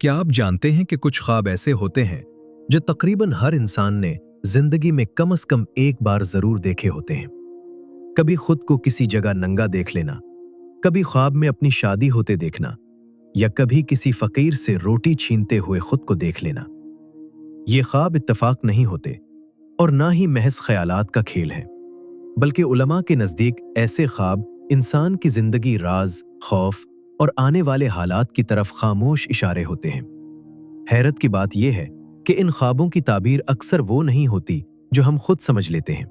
क्या आप जानते हैं कि कुछ ख्वाब ऐसे होते हैं जो तकरीबन हर इंसान ने जिंदगी में कम से कम एक बार जरूर देखे होते हैं। कभी खुद को किसी जगह नंगा देख लेना, कभी ख्वाब में अपनी शादी होते देखना, या कभी किसी फकीर से रोटी छीनते हुए खुद को देख लेना। ये ख्वाब इत्तेफाक नहीं होते और ना ही महज ख्यालात का खेल है, बल्कि उलमा के नज़दीक ऐसे ख्वाब इंसान की जिंदगी, राज, खौफ और आने वाले हालात की तरफ खामोश इशारे होते हैं। हैरत की बात यह है कि इन ख्वाबों की ताबीर अक्सर वो नहीं होती जो हम खुद समझ लेते हैं।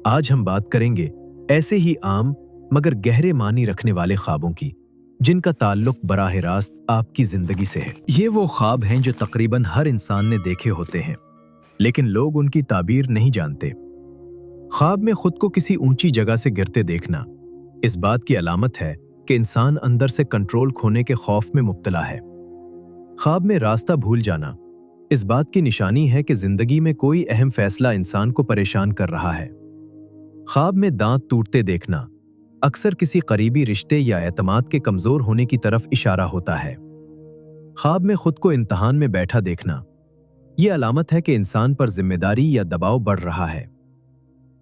आज हम बात करेंगे ऐसे ही आम मगर गहरे मानी रखने वाले ख्वाबों की, जिनका ताल्लुक बराह रास्त आपकी जिंदगी से है। ये वो ख्वाब हैं जो तकरीबन हर इंसान ने देखे होते हैं, लेकिन लोग उनकी ताबीर नहीं जानते। ख्वाब में खुद को किसी ऊंची जगह से गिरते देखना इस बात की अलामत है कि इंसान अंदर से कंट्रोल खोने के खौफ में मुब्तला है। ख्वाब में रास्ता भूल जाना इस बात की निशानी है कि जिंदगी में कोई अहम फैसला इंसान को परेशान कर रहा है। ख्वाब में दांत टूटते देखना अक्सर किसी करीबी रिश्ते या एतमाद के कमजोर होने की तरफ इशारा होता है। ख्वाब में खुद को इम्तिहान में बैठा देखना यह अलामत है कि इंसान पर जिम्मेदारी या दबाव बढ़ रहा है।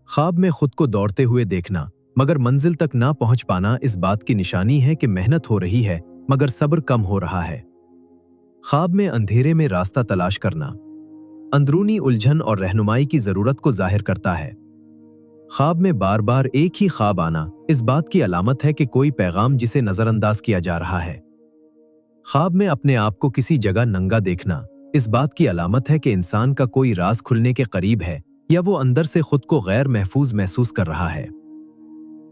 ख्वाब में खुद को दौड़ते हुए देखना मगर मंजिल तक ना पहुंच पाना इस बात की निशानी है कि मेहनत हो रही है मगर सब्र कम हो रहा है। ख्वाब में अंधेरे में रास्ता तलाश करना अंदरूनी उलझन और रहनुमाई की जरूरत को जाहिर करता है। ख्वाब में बार बार एक ही ख्वाब आना इस बात की अलामत है कि कोई पैगाम जिसे नजरअंदाज किया जा रहा है। ख्वाब में अपने आप को किसी जगह नंगा देखना इस बात की अलामत है कि इंसान का कोई राज खुलने के करीब है या वो अंदर से खुद को गैर महफूज महसूस कर रहा है।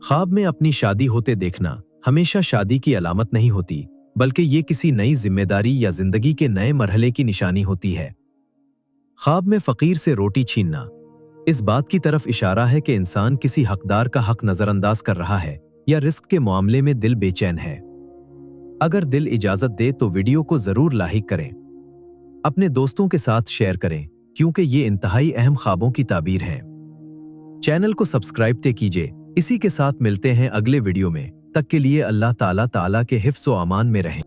ख्वाब में अपनी शादी होते देखना हमेशा शादी की अलामत नहीं होती, बल्कि ये किसी नई जिम्मेदारी या जिंदगी के नए मरहले की निशानी होती है। ख्वाब में फकीर से रोटी छीनना इस बात की तरफ इशारा है कि इंसान किसी हकदार का हक नजरअंदाज कर रहा है या रिस्क के मामले में दिल बेचैन है। अगर दिल इजाजत दे तो वीडियो को जरूर लाइक करें, अपने दोस्तों के साथ शेयर करें, क्योंकि ये इंतहाई अहम ख्वाबों की ताबीर है। चैनल को सब्सक्राइब ते कीजिए। इसी के साथ मिलते हैं अगले वीडियो में। तक के लिए अल्लाह ताला के हिफ्ज़ व अमान में रहें।